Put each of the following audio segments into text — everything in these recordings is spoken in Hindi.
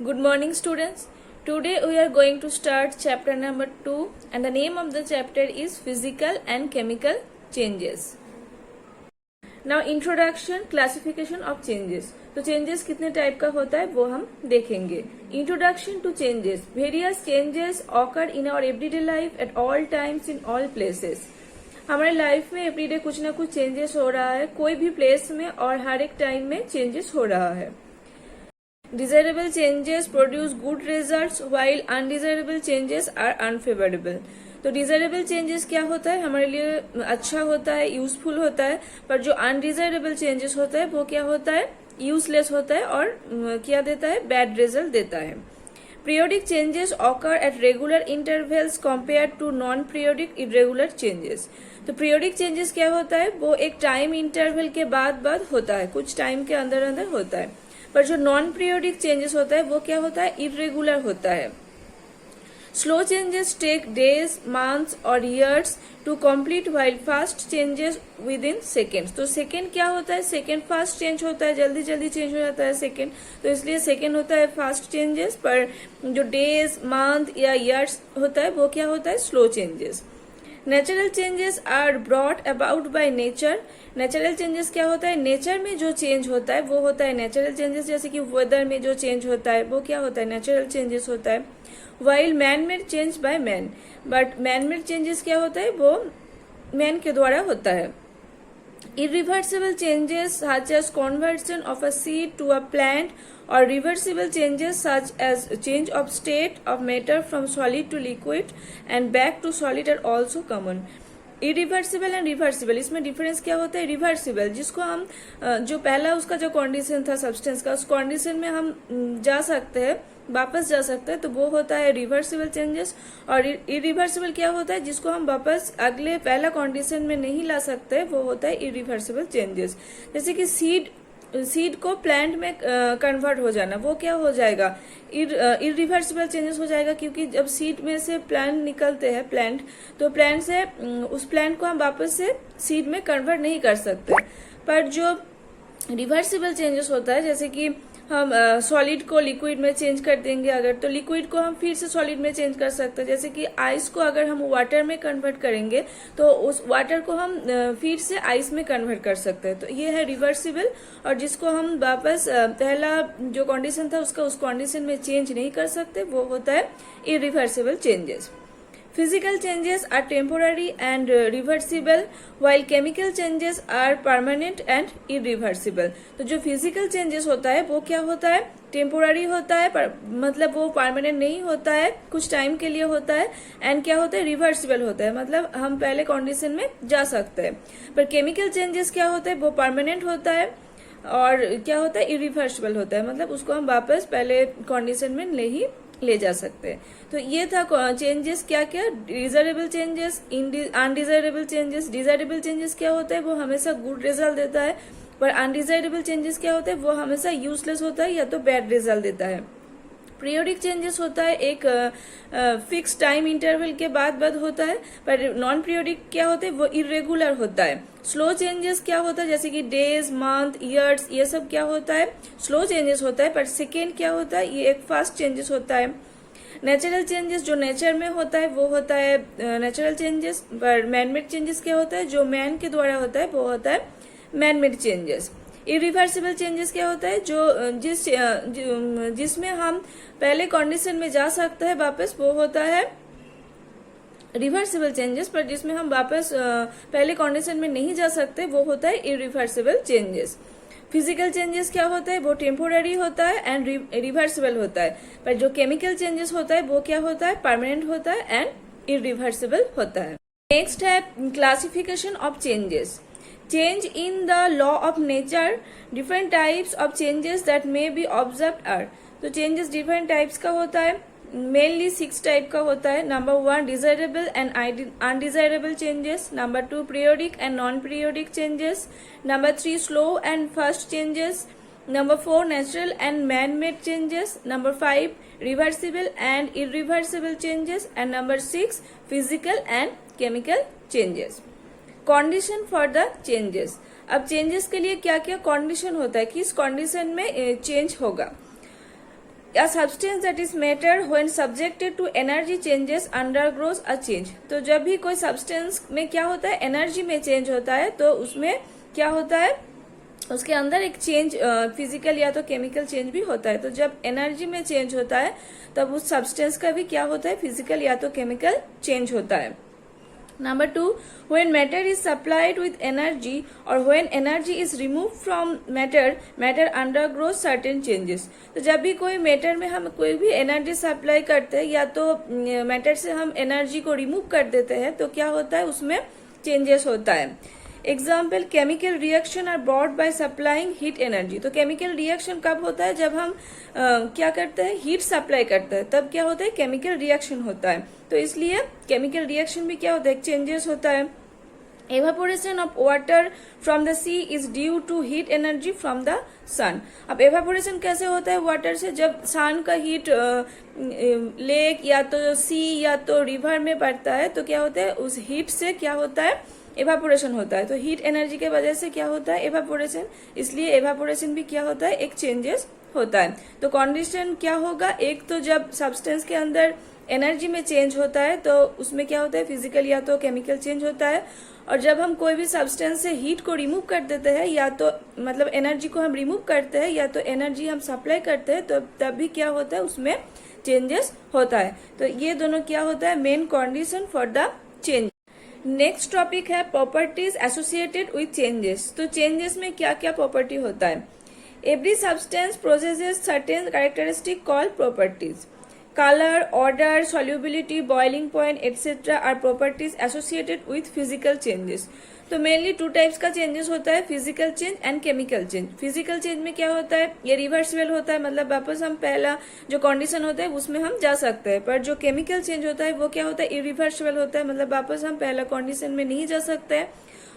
Good morning, students. Today we are going to start chapter number 2 and the name of the chapter is Physical and Chemical Changes. Now introduction, classification of changes. तो changes कितने टाइप का होता है वो हम देखेंगे. Introduction to changes. Various changes occur in our everyday life at all times in all places. हमारे लाइफ में एवरीडे कुछ ना कुछ चेंजेस हो रहा है, कोई भी प्लेस में और हर एक टाइम में चेंजेस हो रहा है. Desirable changes produce good results while undesirable changes are unfavorable. तो डिजायरेबल चेंजेस क्या होता है, हमारे लिए अच्छा होता है, यूजफुल होता है, पर जो अनडिजायरेबल चेंजेस होता है वो क्या होता है, यूजलेस होता है और क्या देता है, बैड रिजल्ट देता है. Periodic changes occur at regular intervals compared to non-periodic irregular changes. तो periodic changes क्या होता है, वो एक टाइम इंटरवल के बाद होता है, कुछ टाइम के अंदर अंदर होता है. पर जो नॉन पीरियोडिक चेंजेस होता है वो क्या होता है, इरेगुलर होता है. Slow changes take days, months और years to complete while fast changes within seconds. तो सेकेंड क्या होता है, सेकेंड फास्ट चेंज होता है, जल्दी जल्दी चेंज हो जाता है सेकेंड, तो इसलिए सेकेंड होता है फास्ट चेंजेस. पर जो डेज, मंथ या ईयर्स होता है वो क्या होता है, slow changes. Natural changes are brought about by nature. Natural changes क्या होता है, नेचर में जो चेंज होता है वो होता है नेचुरल चेंजेस. जैसे कि वेदर में जो चेंज होता है वो क्या होता है, नेचुरल चेंजेस होता है. While man made change by man, but man made changes क्या होता है, वो मैन के द्वारा होता है. Irreversible changes such as conversion of a seed to a plant or reversible changes such as change of state of matter from solid to liquid and back to solid are also common. Irreversible and reversible, इसमें डिफरेंस क्या होता है. रिवर्सिबल जिसको हम जो पहला उसका जो कंडीशन था सब्सटेंस का, उस कंडीशन में हम जा सकते हैं, वापस जा सकते हैं, तो वो होता है रिवर्सिबल चेंजेस. और इरिवर्सिबल क्या होता है, जिसको हम वापस अगले पहला कंडीशन में नहीं ला सकते, वो होता है इरिवर्सिबल चेंजेस. जैसे कि सीड को प्लांट में कन्वर्ट हो जाना, वो क्या हो जाएगा, इरिवर्सिबल चेंजेस हो जाएगा. क्योंकि जब सीड में से प्लांट निकलते हैं, तो प्लांट से उस प्लांट को हम वापस से सीड में कन्वर्ट नहीं कर सकते. पर जो रिवर्सिबल चेंजेस होता है, जैसे कि हम सॉलिड को लिक्विड में चेंज कर देंगे अगर, तो लिक्विड को हम फिर से सॉलिड में चेंज कर सकते हैं. जैसे कि आइस को अगर हम वाटर में कन्वर्ट करेंगे तो उस वाटर को हम फिर से आइस में कन्वर्ट कर सकते हैं. तो ये है रिवर्सिबल. और जिसको हम वापस पहला जो कंडीशन था उसका उस कंडीशन में चेंज नहीं कर सकते, वो होता है irreversible changes. Physical changes are temporary and reversible, while chemical changes are permanent and irreversible. तो जो physical changes होता है वो क्या होता है, टेम्पोररी होता है, मतलब वो परमानेंट नहीं होता है, कुछ टाइम के लिए होता है. एंड क्या होता है, रिवर्सिबल होता है, मतलब हम पहले कंडीशन में जा सकते हैं. पर केमिकल चेंजेस क्या होता है, वो परमानेंट होता है और क्या होता है, इरिवर्सिबल होता है, मतलब उसको हम वापस पहले कंडीशन में नहीं ले जा सकते हैं. तो ये था चेंजेस क्या क्या, desirable changes, undesirable changes. Desirable changes क्या होता है, वो हमेशा गुड रिजल्ट देता है, पर अनडिजायरेबल चेंजेस क्या होता है, वो हमेशा यूजलेस होता है या तो बैड रिजल्ट देता है. पीरियोडिक चेंजेस होता है एक फिक्स टाइम इंटरवल के बाद होता है, पर नॉन पीरियोडिक क्या होते हैं, वो इरेगुलर होता है. स्लो चेंजेस क्या होता है, जैसे कि डेज, मंथ, ईयर्स, ये सब क्या होता है, स्लो चेंजेस होता है. पर सेकेंड क्या होता है, ये एक फास्ट चेंजेस होता है. नेचुरल चेंजेस जो नेचर में होता है वो होता है नेचुरल चेंजेस. पर मैनमेड चेंजेस क्या होता है, जो मैन के द्वारा होता है वो होता है मैनमेड चेंजेस. इरिवर्सिबल चेंजेस क्या होता है, जो जिसमें हम पहले कंडीशन में जा सकते हैं वापस, वो होता है रिवर्सिबल चेंजेस. पर जिसमें हम वापस पहले कंडीशन में नहीं जा सकते, वो होता है इरिवर्सिबल चेंजेस. फिजिकल चेंजेस क्या होता है, वो टेम्पोररी होता है एंड रिवर्सिबल होता है. पर जो केमिकल चेंजेस होता है वो क्या होता है, परमानेंट होता है एंड इरिवर्सिबल होता है. नेक्स्ट है classification of changes. Change in the law of nature, different types of changes that may be observed are. तो changes different types का होता है, mainly 6 टाइप का होता है. Number 1 desirable and undesirable changes. Number 2 periodic and non-periodic changes. Number 3 slow and fast changes. Number 4 natural and man-made changes. Number 5 reversible and irreversible changes. and number 6 physical and chemical changes. Condition for the changes. अब चेंजेस के लिए क्या क्या कंडीशन होता है, किस कंडीशन में चेंज होगा. A substance that is matter when subjected to energy changes undergoes a change. तो जब भी कोई सब्सटेंस में क्या होता है, एनर्जी में चेंज होता है, तो उसमें क्या होता है, उसके अंदर एक चेंज फिजिकल या तो केमिकल चेंज भी होता है. तो जब एनर्जी में चेंज होता है तब उस सब्सटेंस का भी क्या होता है, फिजिकल या तो केमिकल चेंज होता है. Number 2, when matter is supplied with energy or when energy is removed from matter, matter undergoes certain changes. तो जब भी कोई मैटर में हम कोई भी एनर्जी सप्लाई करते हैं या तो मैटर से हम एनर्जी को रिमूव कर देते हैं, तो क्या होता है, उसमें चेंजेस होता है. Example, chemical reaction are brought by supplying heat energy. तो केमिकल रिएक्शन कब होता है, जब हम क्या करते हैं, हीट सप्लाई करते हैं, तब क्या होता है, केमिकल रिएक्शन होता है. तो इसलिए केमिकल रिएक्शन भी क्या होता है, चेंजेस होता है. Evaporation of water from the sea is due to heat energy from the sun. अब एवापोरेशन कैसे होता है वाटर से, जब सन का हीट लेक या तो सी या तो रिवर में पड़ता है, तो क्या होता है, उस हीट से क्या होता है, एवापोरेशन होता है. तो हीट एनर्जी के वजह से क्या होता है, एवापोरेशन. इसलिए एवापोरेशन भी क्या होता है, एक चेंजेस होता है. तो कंडीशन क्या होगा, एक तो जब सब्सटेंस के अंदर एनर्जी में चेंज होता है तो उसमें क्या होता है, फिजिकल या तो केमिकल चेंज होता है. और जब हम कोई भी सब्सटेंस से हीट को रिमूव कर देते हैं, या तो मतलब एनर्जी को हम रिमूव करते हैं या तो एनर्जी हम सप्लाई करते हैं, तो तब भी क्या होता है, उसमें चेंजेस होता है. तो ये दोनों क्या होता है, main condition for the change. Next topic है प्रॉपर्टीज एसोसिएटेड विथ चेंजेस. तो चेंजेस में क्या क्या प्रॉपर्टी होता है. Every substance processes certain characteristic called properties. Colour, odour, solubility, boiling point etcetera are properties associated with physical changes. तो मेनली 2 टाइप्स का चेंजेस होता है, physical change and chemical change. Physical change में क्या होता है, ये रिवर्सिबल होता है, मतलब वापस हम पहला जो कंडीशन होता है उसमें हम जा सकते हैं. पर जो केमिकल चेंज होता है वो क्या होता है, इरिवर्सिबल होता है, मतलब वापस हम पहला कंडीशन में नहीं जा सकते हैं.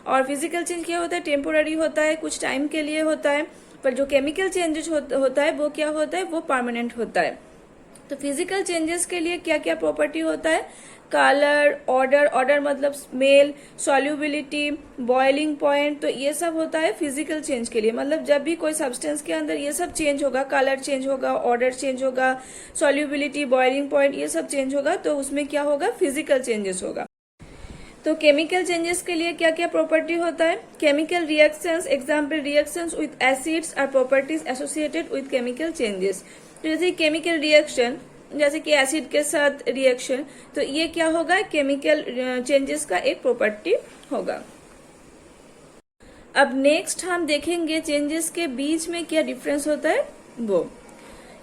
और फिजिकल चेंज क्या होता है, टेम्पोररी होता है, कुछ टाइम के लिए होता है. पर जो केमिकल चेंजेस होता है वो क्या होता है, वो परमानेंट होता है. तो फिजिकल चेंजेस के लिए क्या क्या प्रॉपर्टी होता है, कलर, ऑर्डर, ऑर्डर मतलब स्मेल, सॉल्युबिलिटी, बॉइलिंग पॉइंट. तो ये सब होता है फिजिकल चेंज के लिए. मतलब जब भी कोई सब्सटेंस के अंदर ये सब चेंज होगा, कलर चेंज होगा, ऑर्डर चेंज होगा, सॉल्युबिलिटी, बॉइलिंग पॉइंट, ये सब चेंज होगा, तो उसमें क्या होगा, फिजिकल चेंजेस होगा. तो केमिकल चेंजेस के लिए क्या क्या प्रॉपर्टी होता है. Chemical reactions, example reactions with acids are properties associated with chemical changes. जैसे केमिकल रिएक्शन, जैसे कि एसिड के साथ रिएक्शन, तो ये क्या होगा, केमिकल चेंजेस का एक प्रॉपर्टी होगा. अब नेक्स्ट हम देखेंगे चेंजेस के बीच में क्या डिफरेंस होता है वो.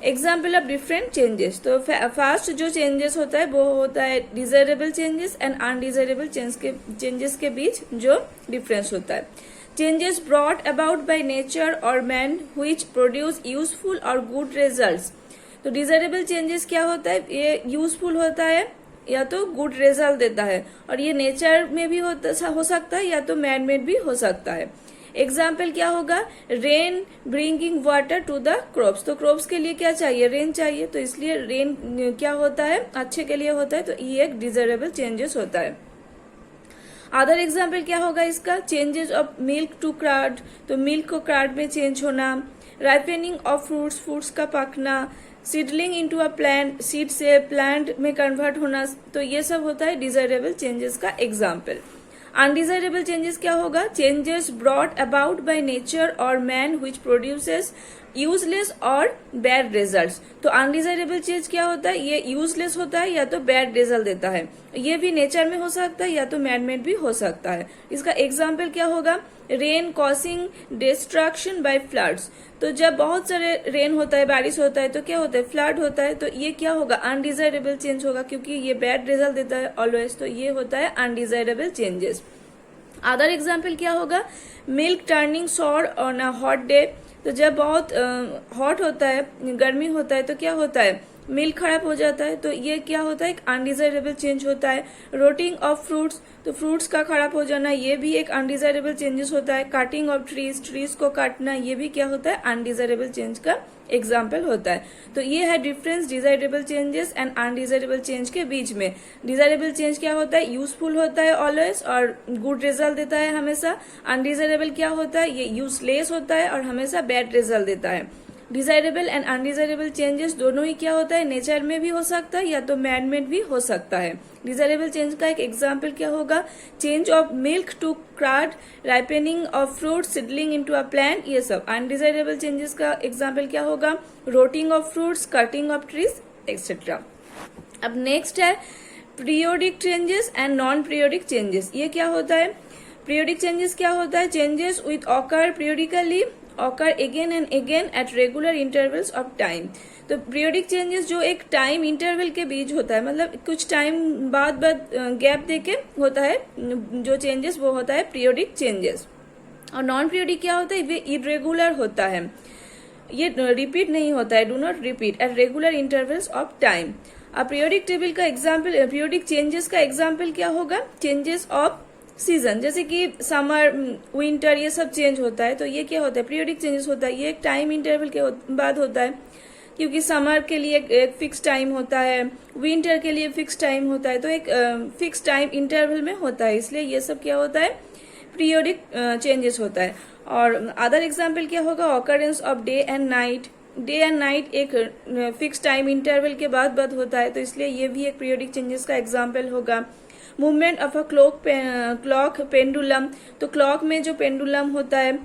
Example of different changes. तो फर्स्ट जो चेंजेस होता है वो होता है desirable changes and undesirable changes के बीच जो डिफरेंस होता है. Changes brought about by nature or man which produce useful or good results. तो डिजायरेबल चेंजेस क्या होता है, ये यूजफुल होता है या तो गुड रिजल्ट देता है, और ये नेचर में भी हो सकता है या तो मैन मेड भी हो सकता है. एग्जाम्पल क्या होगा, rain bringing water to the crops. तो क्रॉप्स के लिए क्या चाहिए, रेन चाहिए, तो इसलिए रेन क्या होता है, अच्छे के लिए होता है. तो ये एक डिजायरेबल चेंजेस होता है. अदर एग्जाम्पल क्या होगा इसका, changes of milk to curd. तो मिल्क को कर्ड में चेंज होना, राइपनिंग ऑफ फ्रूट्स, फ्रूट्स का पकना, seedling into a plant, seed से प्लांट में कन्वर्ट होना. तो ये सब होता है डिजायरेबल चेंजेस का एग्जाम्पल. अनडिजायरेबल चेंजेस क्या होगा, changes brought about by nature और मैन व्हिच प्रोड्यूसेस यूजलेस और बैड रिजल्ट्स. तो अनडिजायरेबल चेंज क्या होता है, ये यूजलेस होता है या तो बैड रिजल्ट देता है. ये भी नेचर में हो सकता है या तो मैन मेड भी हो सकता है. इसका एग्जाम्पल क्या होगा, rain causing destruction by floods. तो जब बहुत सारे रेन होता है, बारिश होता है, तो क्या होता है, फ्लड होता है. तो ये क्या होगा, अनडिजायरेबल चेंज होगा, क्योंकि ये बैड रिजल्ट देता है ऑलवेज. तो ये होता है अनडिजायरेबल चेंजेस. अदर एग्जाम्पल क्या होगा, milk turning sour on a hot day. तो जब बहुत हॉट होता है, गर्मी होता है, तो क्या होता है, मिल्क खराब हो जाता है. तो ये क्या होता है, एक अनडिजायरेबल चेंज होता है. रोटिंग ऑफ फ्रूट्स, तो फ्रूट्स का खराब हो जाना, ये भी एक अनडिजायरेबल चेंजेस होता है. कटिंग ऑफ ट्रीज, ट्रीज को काटना, ये भी क्या होता है, अनडिजायरेबल चेंज का एग्जाम्पल होता है. तो ये है difference desirable changes and undesirable change के बीच में. डिजायरेबल चेंज क्या होता है, यूजफुल होता है ऑलवेज और गुड रिजल्ट देता है हमेशा. अनडिजायरेबल क्या होता है, ये यूजलेस होता है और हमेशा बैड रिजल्ट देता है. डिजायरेबल एंड अनडिजायरेबल चेंजेस दोनों ही क्या होता है, नेचर में भी हो सकता है या तो मैन मेड भी हो सकता है। डिजायरेबल चेंज का एक एग्जाम्पल क्या होगा, change of milk to curd, ripening of fruit, seedling into a plant, ये सब। अनडिजायरेबल चेंजेस का एग्जाम्पल क्या होगा, rotting of fruits, cutting of trees etcetera. अब नेक्स्ट है periodic changes and non periodic changes. ये क्या होता है, पीरियोडिक चेंजेस क्या होता है, changes with occur periodically, occur again and again at regular intervals of time. तो पीरियोडिक चेंजेस जो एक टाइम इंटरवल के बीच होता है, मतलब कुछ टाइम बाद गैप देके होता है जो चेंजेस, वो होता है पीरियोडिक चेंजेस। और नॉन पीरियोडिक क्या होता है, वे इरेगुलर होता है, ये रिपीट नहीं होता है, do not repeat eight regular intervals of time. अब पीरियोडिक टेबल का एग्जाम्पल, पीरियोडिक चेंजेस का एग्जाम्पल क्या होगा, चेंजेस ऑफ सीजन, जैसे कि समर, विंटर, ये सब चेंज होता है, तो ये क्या होता है, पीरियोडिक चेंजेस होता है। ये एक टाइम इंटरवल के बाद होता है, क्योंकि समर के लिए एक फिक्स टाइम होता है, विंटर के लिए फिक्स टाइम होता है, तो एक फिक्स टाइम इंटरवल में होता है, इसलिए ये सब क्या होता है, पीरियोडिक चेंजेस होता है। और अदर एग्जाम्पल क्या होगा, occurrence of day and night, day and night एक फिक्स टाइम इंटरवल के बाद होता है, तो इसलिए ये भी एक पीरियोडिक चेंजेस का एग्जाम्पल होगा। Movement of a clock pendulum, तो क्लॉक में जो पेंडुलम होता है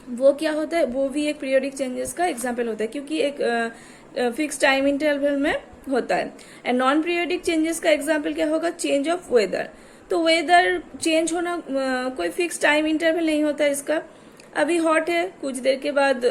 वो क्या होता है, वो भी एक पीरियोडिक चेंजेस का एग्जाम्पल होता है, क्योंकि एक फिक्स टाइम इंटरवल में होता है। एंड नॉन पीरियोडिक चेंजेस का एग्जाम्पल क्या होगा, चेंज ऑफ वेदर, तो वेदर चेंज होना कोई फिक्स टाइम इंटरवल नहीं होता है इसका, अभी हॉट है, कुछ देर के बाद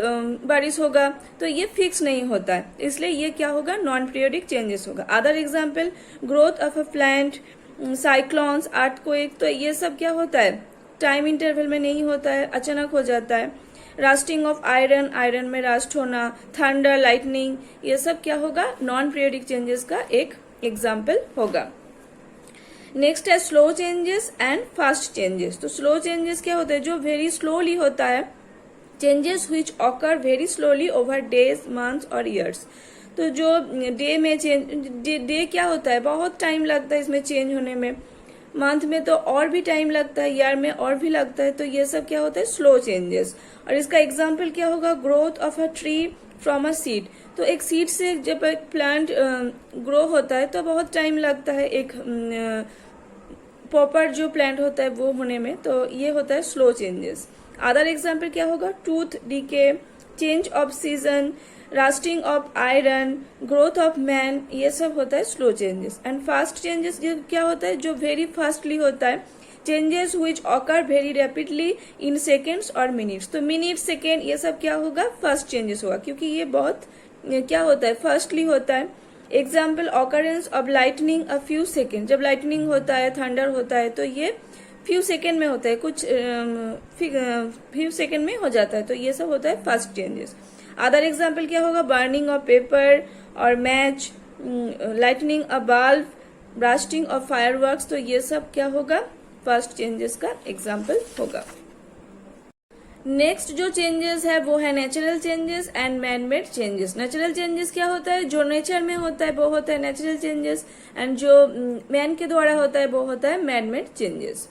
बारिश होगा, तो ये फिक्स नहीं होता है, इसलिए ये क्या होगा, नॉन पीरियोडिक चेंजेस होगा। Other example, growth of a plant, cyclones, earthquake, तो ये सब क्या होता है, टाइम इंटरवल में नहीं होता है, अचानक हो जाता है। रास्टिंग ऑफ आयरन, आयरन में रास्ट होना, थंडर, लाइटनिंग, ये सब क्या होगा, नॉन पीरियोडिक चेंजेस का एक एग्जाम्पल होगा। नेक्स्ट है slow changes and fast changes. तो स्लो चेंजेस क्या होता है, जो वेरी स्लोली होता है, changes which occur very slowly over days, months और ईयर्स। तो जो डे में डे क्या होता है, बहुत टाइम लगता है इसमें चेंज होने में, मंथ में तो और भी टाइम लगता है, ईयर में और भी लगता है, तो ये सब क्या होता है, स्लो चेंजेस। और इसका एग्जाम्पल क्या होगा, growth of a tree from a seed, तो एक सीड से जब एक प्लांट ग्रो होता है तो बहुत टाइम लगता है एक प्रॉपर जो प्लांट होता है वो होने में, तो ये होता है स्लो चेंजेस। अदर एग्जाम्पल क्या होगा, tooth decay, change of season, rusting of iron, growth of man, ये सब होता है slow changes. And fast changes क्या होता है, जो वेरी फास्टली होता है, changes which occur very rapidly in seconds और मिनट्स, तो मिनट, सेकेंड, ये सब क्या होगा, फास्ट चेंजेस होगा, क्योंकि ये बहुत क्या होता है, फास्टली होता है। Example, occurrence of lightning a few second, जब लाइटनिंग होता है, थंडर होता है, तो ये फ्यू सेकेंड में होता है, कुछ फ्यू सेकेंड में हो जाता है, तो ये सब होता है फास्ट चेंजेस। अदर एग्जाम्पल क्या होगा, बर्निंग ऑफ पेपर और match, lightning a bulb, blasting of fireworks, तो ये सब क्या होगा, फास्ट चेंजेस का एग्जाम्पल होगा। नेक्स्ट जो चेंजेस है वो है natural changes and man made changes. Natural changes क्या होता है, जो नेचर में होता है वो होता है नेचुरल चेंजेस, एंड जो मैन के द्वारा होता है वो होता है man made changes.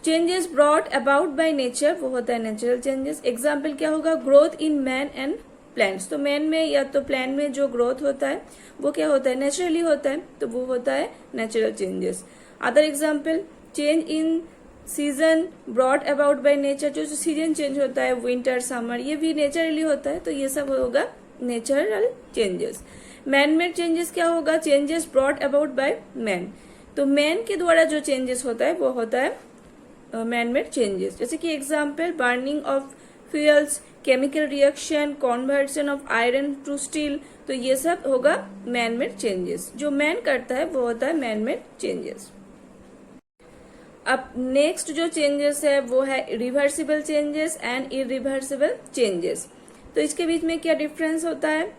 Changes brought about by nature, वो होता है नेचुरल चेंजेस। एग्जाम्पल क्या होगा, growth in man and plants, तो मैन में या तो प्लांट में जो ग्रोथ होता है वो क्या होता है, नेचुरली होता है, तो वो होता है natural changes. Other example, change in season brought about by nature, जो सीजन चेंज होता है, विंटर, समर, ये भी नेचुरली होता है, तो ये सब होगा natural changes. Man made changes क्या होगा, changes brought about by man, तो मैन के द्वारा जो चेंजेस होता है वो होता है मैन मेड चेंजेस। जैसे कि example, burning of fuels, chemical reaction, conversion of iron to steel, तो ये सब होगा मैन मेड चेंजेस, जो मैन करता है वो होता है मैन मेड चेंजेस। अब नेक्स्ट जो चेंजेस है वो है reversible changes and irreversible changes. तो इसके बीच में क्या डिफरेंस होता है,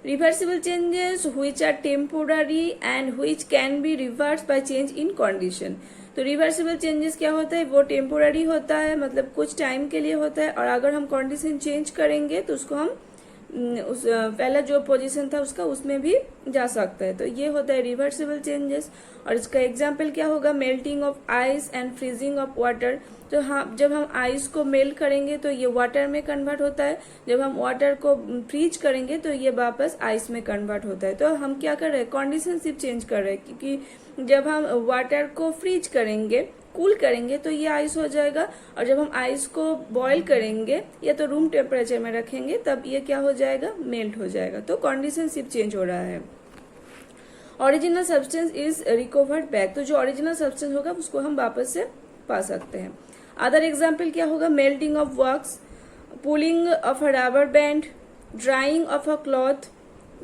reversible changes which are temporary and which can be reverse by change in condition. तो रिवर्सिबल चेंजेस क्या होता है, वो टेम्पोररी होता है, मतलब कुछ टाइम के लिए होता है, और अगर हम कंडीशन चेंज करेंगे तो उसको हम पहला जो पोजीशन था उसका उसमें भी जा सकता है। तो ये होता है रिवर्सिबल चेंजेस। और इसका एग्जाम्पल क्या होगा, melting of ice and freezing of water. तो हाँ, जब हम आइस को मेल्ट करेंगे तो ये वाटर में कन्वर्ट होता है, जब हम वाटर को फ्रीज करेंगे तो ये वापस आइस में कन्वर्ट होता है। तो हम क्या कर रहे हैं, कंडीशन सिर्फ चेंज कर रहे हैं, क्योंकि जब हम वाटर को फ्रीज करेंगे, कूल करेंगे तो ये आइस हो जाएगा, और जब हम आइस को बॉईल करेंगे या तो रूम टेम्परेचर में रखेंगे तब ये क्या हो जाएगा, मेल्ट हो जाएगा। तो कंडीशन सिर्फ चेंज हो रहा है। Original substance is recovered back. तो जो ओरिजिनल सब्सटेंस होगा उसको हम वापस से पा सकते हैं। अदर एग्जाम्पल क्या होगा, melting of wax, pulling of a rubber band, drying of a cloth,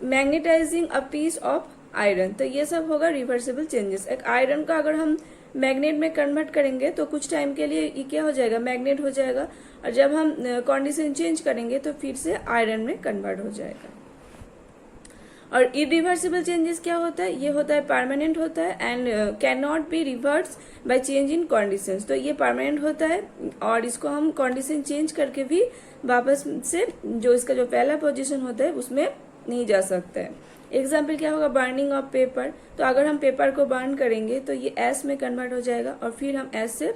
magnetising a piece of iron. तो ये सब होगा रिवर्सिबल चेंजेस। एक आयरन का अगर हम मैग्नेट में कन्वर्ट करेंगे तो कुछ टाइम के लिए ये क्या हो जाएगा, मैग्नेट हो जाएगा, और जब हम कंडीशन चेंज करेंगे तो फिर से आयरन में कन्वर्ट हो जाएगा। और इरिवर्सिबल चेंजेस क्या होता है, ये होता है परमानेंट होता है and can not be reverse by change in conditions. तो ये परमानेंट होता है और इसको हम कंडीशन चेंज करके भी वापस से जो इसका जो पहला पोजीशन होता है उसमें नहीं जा सकता है। एग्जाम्पल क्या होगा, बर्निंग ऑफ पेपर। तो अगर हम पेपर को बर्न करेंगे तो ये एस में कन्वर्ट हो जाएगा और फिर हम एस से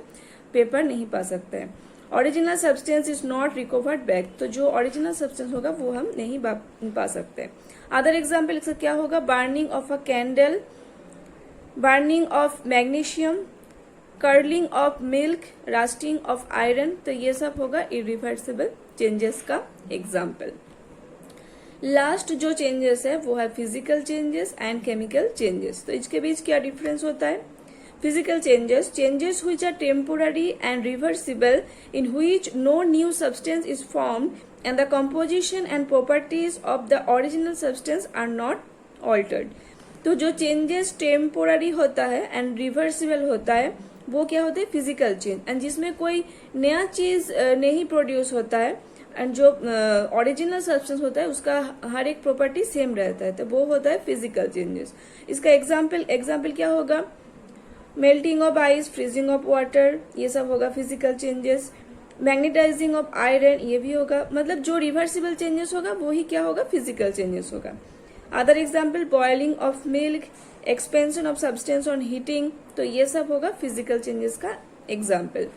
पेपर नहीं पा सकते हैं। Original substance is not recovered back. तो जो ओरिजिनल सब्सटेंस होगा वो हम नहीं पा सकते। अदर एग्जाम्पल क्या होगा, burning of a candle, burning of magnesium, curling of milk, rusting of iron. तो ये सब होगा इरिवर्सिबल चेंजेस का एग्जाम्पल। लास्ट जो चेंजेस है वो है physical changes and chemical changes. तो इसके बीच क्या डिफरेंस होता है, physical changes, changes which are temporary and reversible in which no new substance is formed and the composition and properties of the original substance are not altered। तो जो चेंजेस टेम्पोररी होता है एंड रिवर्सिबल होता है वो क्या होता है, फिजिकल चेंज, एंड जिसमें कोई नया चीज नहीं प्रोड्यूस होता है, एंड जो ओरिजिनल सब्सटेंस होता है उसका हर एक प्रॉपर्टी सेम रहता है, तो वो होता है फिजिकल चेंजेस। इसका एग्जाम्पल क्या होगा, melting of ice, freezing of water, ये सब होगा physical changes. Magnetising of iron, ये भी होगा, मतलब जो रिवर्सिबल चेंजेस होगा वो ही क्या होगा, फिजिकल चेंजेस होगा। Other example boiling of milk, expansion of substance on heating, तो ये सब होगा फिजिकल चेंजेस का एग्जाम्पल।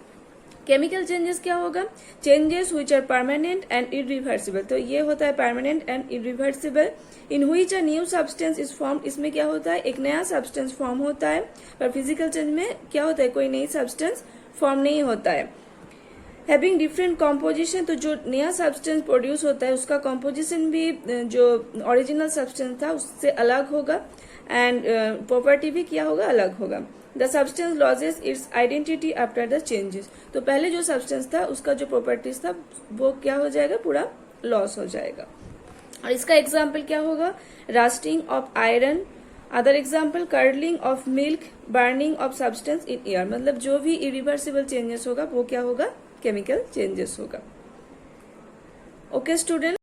केमिकल चेंजेस क्या होगा, changes which are permanent and irreversible. तो ये होता है permanent and irreversible. In which a new substance is form, इसमें क्या होता है, एक नया सब्सटेंस फॉर्म होता है। पर फिजिकल चेंज में क्या होता है, कोई नई सब्सटेंस फॉर्म नहीं होता है। हैविंग डिफरेंट कॉम्पोजिशन, तो जो नया सब्सटेंस प्रोड्यूस होता है उसका कॉम्पोजिशन भी जो ओरिजिनल सब्सटेंस था उससे अलग होगा, एंड प्रॉपर्टी भी क्या होगा, अलग होगा। The substance losses it's identity after the changes. तो पहले जो सब्सटेंस था उसका जो प्रॉपर्टीज था वो क्या हो जाएगा, पूरा लॉस हो जाएगा। और इसका एग्जाम्पल क्या होगा, rusting of iron. Other example curling of milk, burning of substance in air. मतलब जो भी इरिवर्सिबल चेंजेस होगा वो क्या होगा, केमिकल चेंजेस होगा। Okay student.